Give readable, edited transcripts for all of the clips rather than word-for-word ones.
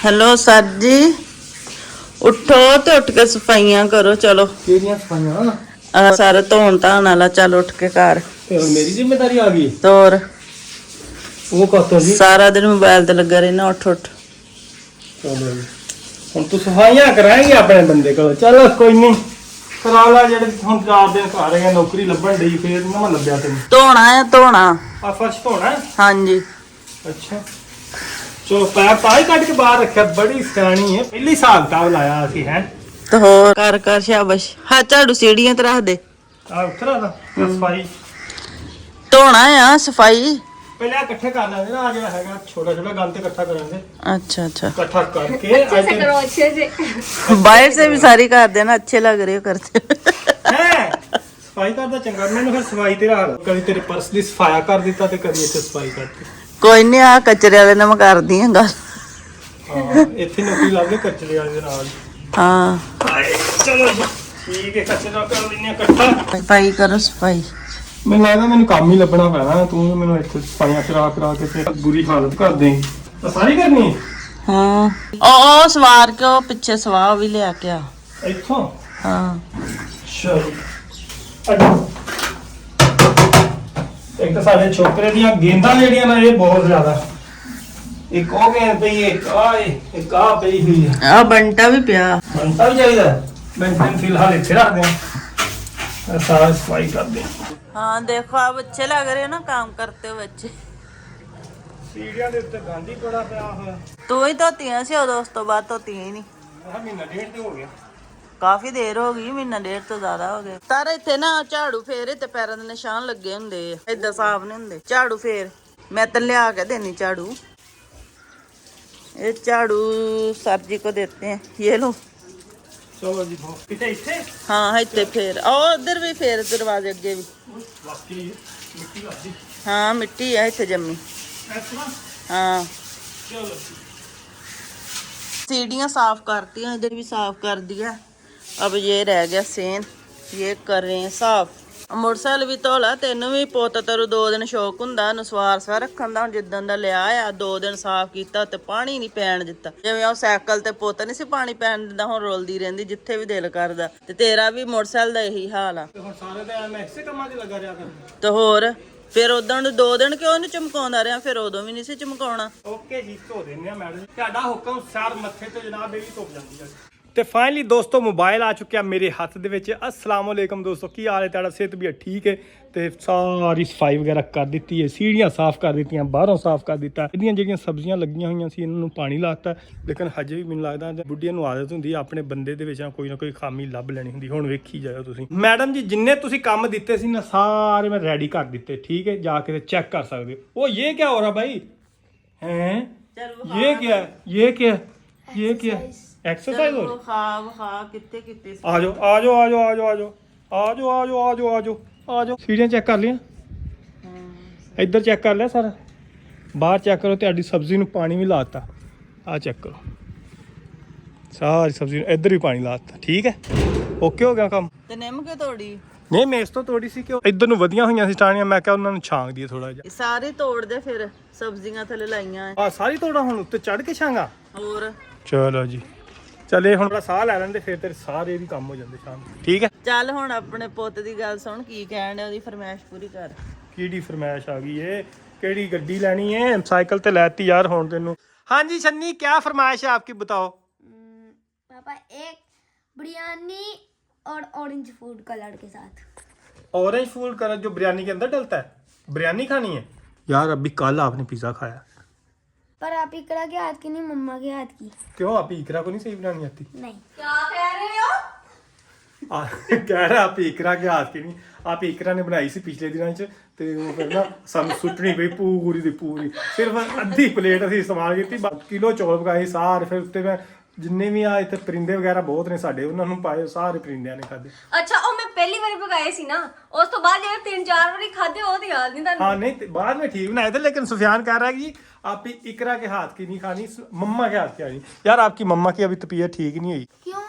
Hello sir जी, उठो तो उठ के सफाइयां करो। चलो केड़ियां सफाइयां? सारे धोन धान वाला। चल उठ के कर मेरी जिम्मेदारी आ गई। तो और वो कहता जी सारा दिन मोबाइल ते लगा रहना। उठ उठ। चलो जी हम तो सफाइयां कराएंगे अपने बंदे को। चलो कोई नहीं करा ला जेड़े हम 4 दिन घर गए नौकरी लभन डी फिर ना मैं लभ्या तेन धोना है धोना। आ फर्श धोना है। हाँ जी। अच्छा चलो पैर पाई कट के बाहर रखा। बड़ी सियाणी है। पहली हिसाब किताब लाया असी है। तो होर कर कर शाबाश। हाँ झाड़ू सीढ़ियां ते रख दे। आ उतरा था सफाई धोना है सफाई पहले इकट्ठे कर लेंगे ना। जो है छोटा छोटा गंद इकट्ठा करेंगे। अच्छा अच्छा। इकट्ठा करके बाहर से भी सारी कर देना। अच्छे लग रहे हो करते। है सफाई करदा चंगा। मैंने फिर सफाई ते रख कभी तेरे पर्स दी सफाया कर दिता ते कभी इत्थे सफाई करती। कोई नहीं आ कचरे वाले ने मैं कर दी है गल। हां इत्थे नौकरी लग गई कचरे वाले दे नाल। हाँ चलो जी ठीक है कचरा कर लेने इकट्ठा। सफाई करो सफाई। ਮੈਨੂੰ ਲੱਗਦਾ ਮੈਨੂੰ ਕੰਮ ਹੀ ਲੱਭਣਾ ਪੈਣਾ। ਤੂੰ ਮੈਨੂੰ ਇੱਥੇ ਸਫਾਈਆਂ ਕਰਾ ਕੇ ਫਿਰ ਬੁਰੀ ਹਾਲਤ ਕਰ ਦੇਂਗੀ। ਤਾਂ ਸਾਰੀ ਕਰਨੀ ਹੈ। हाँ ओ सवार के ओ पीछे सवा भी ले आके आ। ਇੱਥੋਂ हाँ ਚਲੋ ਇੱਕ ਤਾਂ ਸਾਡੇ ਛੋਕਰੇ ਦੀਆਂ ਗੇਂਦਾਂ ਜਿਹੜੀਆਂ ਨੇ ਇਹ ਬਹੁਤ ਜ਼ਿਆਦਾ। ਇੱਕ ਉਹ ਗੇਂਦ ਪਈ ਇੱਕ ਆ ਪਈ ਹੋਈ ਹੈ। आ बंटा भी पिया। बनता भी चाहिए मैं फिलहाल इतने रख दें सारा सफाई कर दें। हाँ देखो आप अच्छे लग रहे हो ना काम करते हो बच्चे। सीढ़ियां दे उत्ते गंद ही बड़ा पिया होया। तू ही धोतियां सी उस तो बाद धोतियां ही नहीं। महीना डेढ़ ते हो गया। काफी देर हो गई। महीना डेढ़ तो ज्यादा हो गया। तारे इत्थे ना झाड़ू फेर ते पैरां दे निशान लगे हुंदे आ। इदां साफ नहीं हुंदे। झाड़ू फेर मैं तो लिया के देनी झाड़ू। ये झाड़ू सर जी को देते हैं। ये लो। चलो जी किते इथे हाँ इत्थे फेर और उधर भी फेर दरवाजे अगे भी। वाकई मिट्टी लगी। हाँ मिट्टी है इत्थे जम्मी। ऐसा हाँ चलो सीढ़ियाँ साफ करती हैं। इधर भी साफ कर दिया। अब ये रह गया सेन। ये कर रहे हैं साफ। मोटरसाइकिल भी धोला। तेन भी पुत तेरू 2 दिन शौक हुंदा सवार सवार रखन दा। हुण जिद्दन दा लिया आ 2 दिन साफ कीता ते पानी नहीं पैण दित्ता। जिवें ओ साइकिल ते पुत नहीं सी पानी पैण दिंदा हुण रोलदी रहिंदी जिथे भी दिल करदा। ते तेरा भी मोटरसाइकिल दा यही हाल आ। ते हुण सारे ते मैं इसे कमां ते लगा रिया कर। ते होर फिर उदण 2 दिन क्यों नहीं चमकाउंदा रहा। फिर उदों भी नहीं सी चमकाउणा। ओके जी धो देने मैडम ਤੁਹਾਡਾ ਹੁਕਮ ਸਰ ਮੱਥੇ ਤੇ ਜਨਾਬ ਇਹ ਵੀ ਧੁੱਪ ਜਾਂਦੀ ਹੈ। ਤੇ ਫਾਈਨਲੀ ਦੋਸਤੋ ਮੋਬਾਈਲ ਆ ਚੁੱਕਿਆ ਮੇਰੇ ਹੱਥ ਦੇ ਵਿੱਚ। ਅਸਲਾਮ ਅਲੈਕਮ ਦੋਸਤੋ ਕੀ ਹਾਲ ਹੈ ਤੁਹਾਡਾ? ਸਿਹਤ ਵੀ ਠੀਕ ਹੈ। ਤੇ ਸਾਰੀ ਸਫਾਈ ਵਗੈਰਾ ਕਰ ਦਿੱਤੀ ਹੈ। ਸੀੜੀਆਂ ਸਾਫ਼ ਕਰ ਦਿੱਤੀਆਂ ਬਾਹਰੋਂ ਸਾਫ਼ ਕਰ ਦਿੱਤਾ। ਇਹਦੀਆਂ ਜਿਹੜੀਆਂ ਸਬਜ਼ੀਆਂ ਲੱਗੀਆਂ ਹੋਈਆਂ ਸੀ ਇਹਨਾਂ ਨੂੰ ਪਾਣੀ ਲਾਤਾ। ਲੇਕਿਨ ਹਜੇ ਵੀ ਮੈਨੂੰ ਲੱਗਦਾ ਬੁੱਢੀਆਂ ਨੂੰ ਆਦਤ ਹੁੰਦੀ ਆਪਣੇ ਬੰਦੇ ਦੇ ਵਿੱਚ ਕੋਈ ਨਾ ਕੋਈ ਖਾਮੀ ਲੱਭ ਲੈਣੀ ਹੁੰਦੀ। ਹੁਣ ਵੇਖੀ ਜਾਇਓ ਤੁਸੀਂ। ਮੈਡਮ ਜੀ ਜਿੰਨੇ ਤੁਸੀਂ ਕੰਮ ਦਿੱਤੇ ਸੀ ਨਾ ਸਾਰੇ ਮੈਂ ਰੈਡੀ ਕਰ ਦਿੱਤੇ। ਠੀਕ ਹੈ ਜਾ ਕੇ ਚੈੱਕ ਕਰ ਸਕਦੇ ਹੋ। ਉਹ ਇਹ ਕੀ ਹੋ ਰਿਹਾ ਭਾਈ हैं? ये क्या है? ये क्या है? ये क्या है? एक्सरसाइज हो रही? आ जाओ आ जाओ आ जाओ आ जाओ आ जाओ आ जाओ आ जाओ आ जाओ आ जाओ आ जाओ। सीढ़ियां चेक कर लिया। इधर चेक कर लिया सारा। बाहर चेक करो ਤੁਹਾਡੀ सब्जी ਨੂੰ पानी भी लाता। आ चेक करो सारी सब्जी इधर भी पानी लाता। ठीक है ओके हो गया काम। ते निम क्यों तोड़ी? ਨਹੀਂ ਮੈਂ ਇਸ ਤੋਂ ਤੋੜੀ ਸੀ ਕਿ ਇੱਧਰ ਨੂੰ ਵਧੀਆਂ ਹੋਈਆਂ ਸੀ ਟਾਹਣੀਆਂ। ਮੈਂ ਕਿਹਾ ਉਹਨਾਂ ਨੂੰ ਛਾਂਗ ਦਈਏ ਥੋੜਾ ਜਿਹਾ। ਸਾਰੇ ਤੋੜ ਦੇ ਫਿਰ ਸਬਜ਼ੀਆਂ ਥੱਲੇ ਲਾਈਆਂ ਆ ਸਾਰੀ ਤੋੜਾ ਹੁਣ ਉੱਤੇ ਚੜ ਕੇ ਛਾਂਗਾ। ਹੋਰ ਚਲੋ ਜੀ ਚਲੇ ਹੁਣ ਸਾਹ ਲੈ ਲੈਂਦੇ ਫਿਰ ਤੇਰੇ ਸਾਰੇ ਵੀ ਕੰਮ ਹੋ ਜਾਂਦੇ ਸ਼ਾਮ ਨੂੰ। ਠੀਕ ਹੈ ਚੱਲ ਹੁਣ ਆਪਣੇ ਪੁੱਤ ਦੀ ਗੱਲ ਸੁਣ ਕੀ ਕਹਿਣ ਡਿਆ। ਉਹਦੀ ਫਰਮਾਇਸ਼ ਪੂਰੀ ਕਰ। ਕਿਹੜੀ ਫਰਮਾਇਸ਼ ਆ ਗਈ ਏ? ਕਿਹੜੀ ਗੱਡੀ ਲੈਣੀ ਏ? ਸਾਈਕਲ ਤੇ ਲੈਤੀ ਯਾਰ ਹੁਣ ਤੈਨੂੰ। ਹਾਂਜੀ ਛੰਨੀ क्या फरमाइश है आपकी बताओ। पापा एक बिरयानी और ऑरेंज फूड कलर के साथ। ऑरेंज फूड कलर जो बिरयानी के अंदर डलता है। बिरयानी खानी है यार। अभी कल आपने पिज्जा खाया। पर आप इकरा के हाथ की नहीं मम्मा के हाथ की। क्यों आप इकरा को नहीं सही बनानी आती? नहीं क्या कह रहे हो? कह रहा आप इकरा के हाथ की नहीं। आप इकरा ने बनाई सी पिछले दिनों च ਤੇ ਉਹ ਫਿਰ ਨਾ ਸਾਨੂੰ ਸੁੱਟਣੀ ਪਈ ਪੂਰੀ ਦੀ ਪੂਰੀ। ਸਿਰਫ ਅੱਧੀ ਪਲੇਟ ਅਸੀਂ ਇਸਤੇਮਾਲ ਕੀਤੀ। ਕਿਲੋ ਚੌਲ ਪਕਾਏ ਸਾਰੇ। ਫਿਰ ਉੱਤੇ ਮੈਂ ਜਿੰਨੇ ਵੀ ਆ ਇੱਥੇ ਪਰਿੰਦੇ ਵਗੈਰਾ ਬਹੁਤ ਨੇ ਸਾਡੇ ਉਹਨਾਂ ਨੂੰ ਪਾਏ। ਸਾਰੇ ਪਰਿੰਦਿਆਂ ਨੇ ਖਾਦੇ। ਅੱਛਾ ਉਹ ਮੈਂ ਪਹਿਲੀ ਵਾਰੀ ਪਕਾਏ ਸੀ ਨਾ। ਉਸ ਤੋਂ ਬਾਅਦ ਜਿਹੜੇ 3-4 ਵਾਰੀ ਖਾਦੇ ਉਹ ਤੇ ਯਾਦ ਨਹੀਂ ਤੁਹਾਨੂੰ। हाँ नहीं बाद में ठीक बनाए थे। लेकिन सुफियान कह रहा है कि आप इकरा के हाथ की नहीं खानी मम्मा के हाथ की खानी। यार आपकी मम्मा की अभी तबीयत ठीक नहीं हुई। क्यों?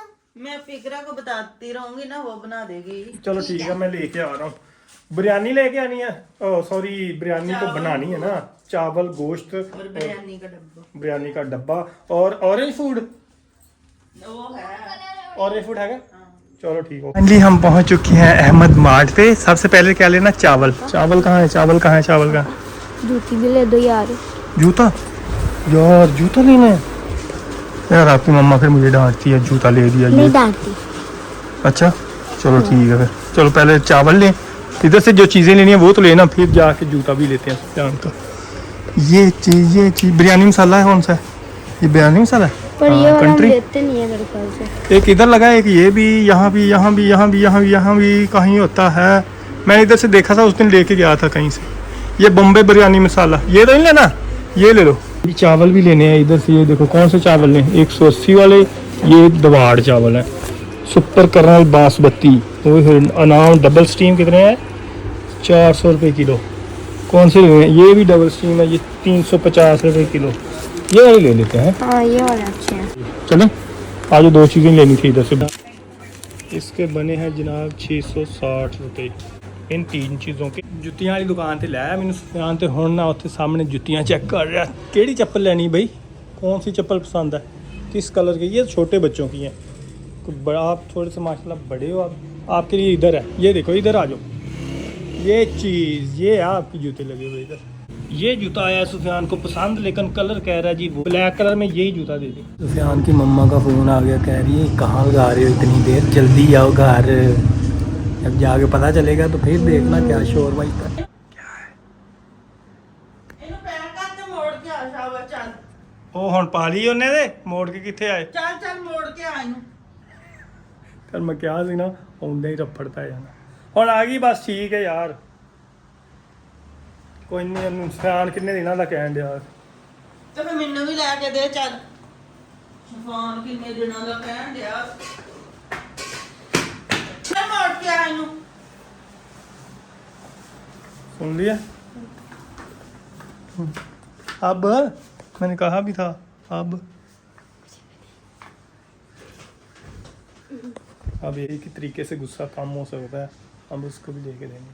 मैं फिक्रा को बताती रहूंगी ना वो बना देगी। चलो ठीक है मैं लेके आ रहा हूँ। बिरयानी लेके आनी है। ओ सॉरी बिरयानी तो बनानी है ना। चावल, गोश्त और बिरयानी का डब्बा। बिरयानी का डब्बा और ऑरेंज फूड। वो है ऑरेंज फूड है। चलो ठीक हो। फाइनली हम पहुंच चुके हैं अहमद मार्ट पे। सबसे पहले क्या लेना? चावल। चावल कहाँ है? चावल कहाँ है? चावल कहाँ? जूती भी ले दो यार। जूता? यार जूता लेना है यार। आपकी मम्मा फिर मुझे डांटती है, जूता ले दिया ये। नहीं डांटती। अच्छा चलो ठीक है फिर। चलो पहले चावल लें, इधर से जो चीज़ें लेनी है वो तो लेना, फिर जाके जूता भी लेते हैं सुफियान का। ये चीज़ बिरयानी मसाला है। कौन सा है ये? बिरयानी मसाला है। पर ये वाला हम कंट्री लेते नहीं है मेरे ख्याल से। एक इधर लगा है, एक ये भी, यहाँ भी, यहाँ भी, यहाँ भी, यहाँ भी, यहाँ भी कहीं होता है। मैं इधर से देखा था उस दिन, लेके गया था कहीं से। ये बॉम्बे बिरयानी मसाला, ये तो नहीं लेना, ये ले लो। ये चावल भी लेने हैं इधर से। ये देखो कौन से चावल लें? 180 वाले। ये दवाड़ चावल है, सुपर कर्नल बासमती। वो अनाम डबल स्टीम कितने हैं? 400 रुपये किलो। कौन से लेने हैं? ये भी डबल स्टीम है, ये 350 रुपये किलो। ये वाले ले लेते हैं। हाँ ये वाले अच्छे हैं। चलें आज 2 चीज़ें लेनी थी इधर से। इसके बने हैं जनाब 660 रुपये इन 3 चीज़ों के। जुत्तियां वाली दुकान से लाया मैंने सुफियान ते। हुण ना उत्थे सामने जुत्तियां चेक कर रहा। केड़ी चप्पल लेनी भाई? कौन सी चप्पल पसंद है? किस कलर की? ये छोटे बच्चों की हैं। बड़ा आप थोड़े से माशाल्लाह बड़े हो आप, आपके लिए इधर है। ये देखो इधर आ जाओ। ये चीज़ ये है आपकी जूते लगे हुए इधर। ये जूता आया सुफियान को पसंद, लेकिन कलर कह रहा है जी वो ब्लैक कलर में यही जूता दे दी। सुफियान की मम्मा का फ़ोन आ गया, कह रही है कहाँ लगा रहे हो इतनी देर, जल्दी आओ घर। जब जाके पता चलेगा तो फिर देखना क्या शोर बजता है। ਇਹਨੂੰ ਪੈਰ ਕਰ ਤੇ ਮੋੜ ਕੇ ਆ ਸ਼ਾਬਾਸ਼। ਚੱਲ ਉਹ ਹੁਣ ਪਾ ਲਈ ਉਹਨੇ ਦੇ ਮੋੜ ਕੇ ਕਿੱਥੇ ਆਏ? ਚੱਲ ਚੱਲ ਮੋੜ ਕੇ ਆ ਇਹਨੂੰ। ਫਿਰ ਮੈਂ ਕਿਹਾ ਸੀ ਨਾ ਆਉਂਦੇ ਹੀ ਰਫੜ ਪੈ ਜਾਣਾ। ਹੁਣ ਆ ਗਈ ਬਸ, ਠੀਕ ਹੈ ਯਾਰ। ਕੋਈ ਨਹੀਂ, ਇਹਨੂੰ ਸਿਆਣ ਕਿੰਨੇ ਦਿਨਾਂ ਦਾ ਕਹਿਣ ਡਿਆ। ਤੇ ਫਿਰ ਮੈਨੂੰ ਵੀ ਲੈ ਕੇ ਦੇ ਚੱਲ। ਸ਼ਫਾਨ ਕਿੰਨੇ ਦਿਨਾਂ ਦਾ ਕਹਿਣ ਡਿਆ। ਚੱਲ ਮੋੜ ਕੇ ਆ ਇਹਨੂੰ। सुन लिया? अब मैंने कहा भी था अब एक ही तरीके से गुस्सा कम हो सकता है। अब उसको भी लेके देंगे।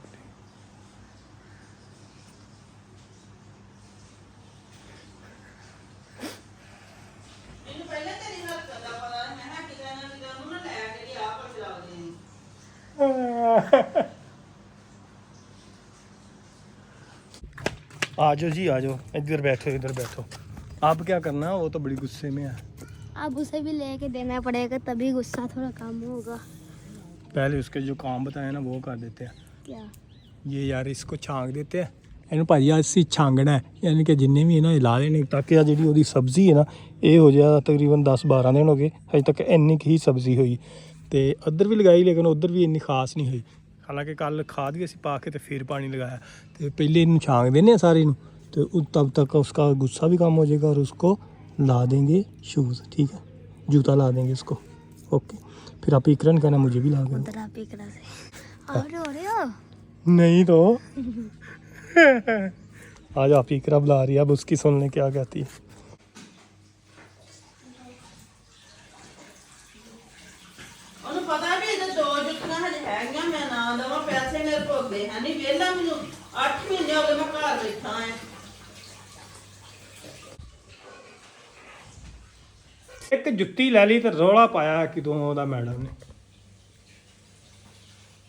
ਇਹਨੂੰ ਪਹਿਲੇ ਤੇਰੀ ਹਰਕਤ ਦਾ ਪਤਾ ਹੈ। ਮੈਂ ਕਿਤੇ ਨਾ ਕਿਤੇ ਉਹਨੂੰ ਨਾ ਲੈ ਕੇ ਗਿਆ ਪਰ ਚਲਾ ਦੇਣੀ। आ जाओ जी, आ जाओ, इधर बैठो, इधर बैठो। आप क्या करना? वो तो बड़ी गुस्से में है। अब उसे भी लेके देना पड़ेगा, तभी गुस्सा थोड़ा कम होगा। पहले उसके जो काम बताए ना वो कर देते हैं। क्या? ये यार इसको छांग देते हैं। ਇਹਨੂੰ ਭਾਜੀ ਅਸੀਂ ਛਾਂਗਣਾ ਹੈ, ਯਾਨੀ ਕਿ ਜਿੰਨੇ ਵੀ ਇਹਨਾਂ ਲਾ ਲੈਣੇ ਤਾਂ ਕਿ ਆ ਜਿਹੜੀ ਉਹਦੀ ਸਬਜ਼ੀ ਹੈ ਨਾ ਇਹ ਹੋ ਜਾ ਤਕਰੀਬਨ 10-12 ਦਿਨ ਹੋ ਗਏ ਹਜੇ ਤੱਕ ਇੰਨੀ ਕੁ ਹੀ ਸਬਜ਼ੀ ਹੋਈ। ਤੇ ਉੱਧਰ ਵੀ ਲਗਾਈ ਲੇਕਿਨ ਉੱਧਰ ਵੀ ਇੰਨੀ ਖਾਸ ਨਹੀਂ ਹੋਈ। ਹਾਲਾਂਕਿ ਕੱਲ ਖਾਦ ਵੀ ਅਸੀਂ ਪਾ ਕੇ ਤੇ ਫਿਰ ਪਾਣੀ ਲਗਾਇਆ। ਤੇ ਪਹਿਲੇ ਇਹਨੂੰ ਛਾਂਗ ਦਿੰਦੇ ਆ ਸਾਰੇ ਨੂੰ ਤੇ तब तक उसका गुस्सा भी कम हो जाएगा और उसको ला देंगे शूज़। ठीक है, जूता ला देंगे उसको। ओके, फिर आप इकरन कहना मुझे भी ला देंगे। उधर आप इकरा से और हो रहे हो? नहीं तो आज आप इकरा बुला रही है, अब उसकी सुनने क्या कहती है। ਉਹਨੂੰ ਪਤਾ ਵੀ ਇਹਦੇ 2 ਜੁੱਤੀਆਂ ਹਜੇ ਹੈਗੀਆਂ। ਮੈਂ ਨਾ ਦਵਾਂ ਪੈਸੇ ਮੇਰੇ ਕੋਲ ਦੇ ਹੈ ਨਹੀਂ। ਵਿਹਲਾ ਮੈਨੂੰ 8 ਮਹੀਨੇ ਹੋ ਗਏ ਮੈਂ ਘਰ ਬੈਠਾ ਆ। ਇੱਕ ਜੁੱਤੀ ਲੈ ਲਈ ਤੇ ਰੌਲਾ ਪਾਇਆ ਕਿਦੋਂ ਉਹਦਾ ਮੈਡਮ ਨੇ।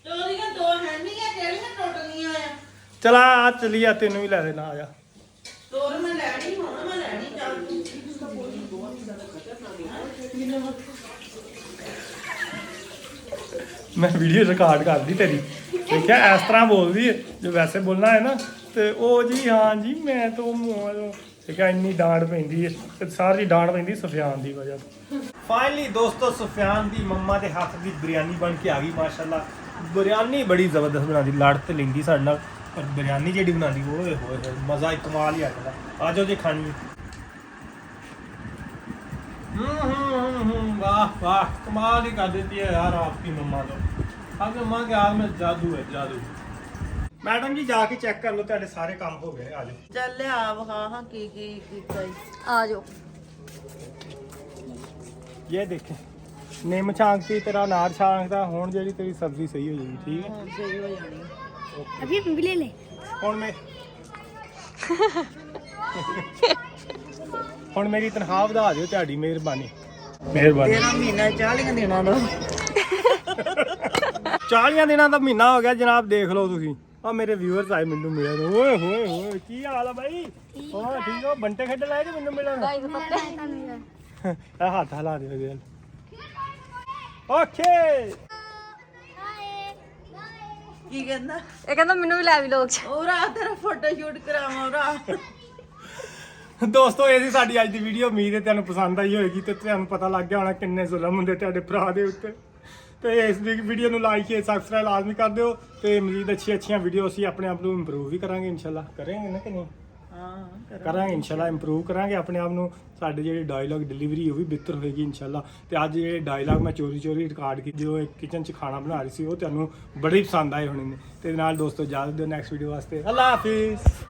ਤੇ ਉਹਦੀਆਂ 2 ਹੈਂਡੀਆਂ ਕਿਹੜੀਆਂ ਟੁੱਟਣੀਆਂ ਆ। ਚਲਾ ਆ ਚਲੀਆ, ਤੈਨੂੰ ਵੀ ਲੈ ਦੇਣਾ, ਆ ਜਾ। ਤੋਰ ਮੈਂ ਲੈਣੀ ਹੁਣ, ਮੈਂ ਲੈਣੀ ਚੱਲ ਤੂੰ। मैं वीडियो रिकॉर्ड कर दी तेरी, देखा इस तरह बोल दी है जो वैसे बोलना है ना। तो ओ जी हाँ जी मैं तो देखा इन्नी डांट पैंदी है ते सारी डांट पैंदी सुफियान की वजह तो। फाइनली दोस्तों सुफियान की मम्मा के हाथ की बिरयानी बन के आ गई माशाल्लाह। बिरयानी बड़ी ज़बरदस्त बनाती, लड़ तो लेंदी साडे नाल पर बिरयानी जी बनाती ओए होए मज़ा ही कमाल ही आ जाता। आ जाओ जी खानी है। वाह वाह कमाल ही कर देती है यार आपकी मम्मा तो। आपकी मम्मा के हाथ में जादू है, जादू। मैडम जी जाके चेक कर लो, तेरे सारे काम हो गए। आ जाओ ਚੱਲ ਲਿਆ ਵਿਖਾ ਹਾਂ ਕੀ ਕੀ ਕੀਤਾ ਈ। आ जाओ। ये देखे निम छांगती तेरा नार छांगता हुण जेड़ी तेरी सब्जी सही हो जाएगी। ठीक है, ਹੁਣ ਸਹੀ ਹੋ ਜਾਣੀ। अभी भी ले ले। हुण मैं ਹੁਣ ਮੇਰੀ ਤਨਖਾਹ ਵਧਾ ਦਿਓ, ਤੁਹਾਡੀ ਮਿਹਰਬਾਨੀ। ਮਿਹਰਬਾਨੀ। ਤੇਰਾ ਮਹੀਨਾ 40 ਦਿਨਾਂ ਦਾ 40 ਦਿਨਾਂ ਦਾ ਮਹੀਨਾ ਹੋ ਗਿਆ ਜਨਾਬ, ਦੇਖ ਲਓ ਤੁਸੀਂ। ਆ ਮੇਰੇ ਵਿਊਅਰਸ ਆਏ ਮੈਨੂੰ ਮਿਲਣ। ਓਏ ਹੋਏ ਹੋਏ, ਕੀ ਹਾਲ ਆ ਬਾਈ? ਹਾਂ ਠੀਕ ਹੋ? ਬੰਟੇ ਖੇਡਣ ਲਾਏ ਕਿ ਮੈਨੂੰ ਮਿਲਣ? ਇਹ ਹੱਥ ਹਿਲਾ ਦਿਓ ਜੀ। ਓਕੇ। ਕੀ ਕਹਿੰਦਾ? ਇਹ ਕਹਿੰਦਾ ਮੈਨੂੰ ਵੀ ਲੈ ਵੀ ਲੋਕ ਚ। ਉਹ ਰਾਤ ਤੇਰਾ ਫੋਟੋ ਸ਼ੂਟ ਕਰਾਵਾਂ ਰਾਤ। ਦੋਸਤੋ ਇਹ ਸੀ ਸਾਡੀ ਅੱਜ ਦੀ ਵੀਡੀਓ। ਉਮੀਦ ਹੈ ਤੁਹਾਨੂੰ ਪਸੰਦ ਆਈ ਹੋਏਗੀ ਤੇ ਤੁਹਾਨੂੰ ਪਤਾ ਲੱਗ ਗਿਆ ਹੋਣਾ ਕਿੰਨੇ ਜ਼ੁਲਮ ਹੁੰਦੇ ਤੁਹਾਡੇ ਭਰਾ ਦੇ ਉੱਤੇ। ਤੇ ਇਸ ਦੀ ਵੀਡੀਓ ਨੂੰ ਲਾਈਕ ਤੇ ਸਬਸਕ੍ਰਾਈਬ ਲਾਜ਼ਮੀ ਕਰ ਦਿਓ। ਤੇ ਮਜ਼ੀਦ ਅੱਛੀਆਂ ਵੀਡੀਓ ਅਸੀਂ ਆਪਣੇ ਆਪ ਨੂੰ ਇੰਪਰੂਵ ਵੀ ਕਰਾਂਗੇ ਇਨਸ਼ਾਅੱਲਾ। ਕਰਾਂਗੇ ਨਾ ਕਿ ਨਹੀਂ? ਹਾਂ ਕਰਾਂਗੇ ਇਨਸ਼ਾਅੱਲਾ, ਇੰਪਰੂਵ ਕਰਾਂਗੇ ਆਪਣੇ ਆਪ ਨੂੰ। ਸਾਡੇ ਜਿਹੜੇ ਡਾਇਲੌਗ ਡਿਲੀਵਰੀ ਉਹ ਵੀ ਬਿਹਤਰ ਹੋਏਗੀ ਇਨਸ਼ਾਅੱਲਾ। ਤੇ ਅੱਜ ਜਿਹੜੇ ਡਾਇਲੌਗ ਮੈਂ ਚੋਰੀ ਰਿਕਾਰਡ ਕੀਤੇ ਜੋ ਕਿਚਨ 'ਚ ਖਾਣਾ ਬਣਾ ਰਹੀ ਸੀ ਉਹ ਤੁਹਾਨੂੰ ਬੜੇ ਪਸੰਦ ਆਏ ਹੋਣੇ ਨੇ। ਤੇ ਨਾਲ ਦੋਸਤੋ ਇਜਾਜ਼ਤ ਦਿਓ ਨੈਕਸਟ ਵੀਡੀਓ ਵਾਸਤੇ। ਅੱਲਾ ਹਾਫਿਜ਼।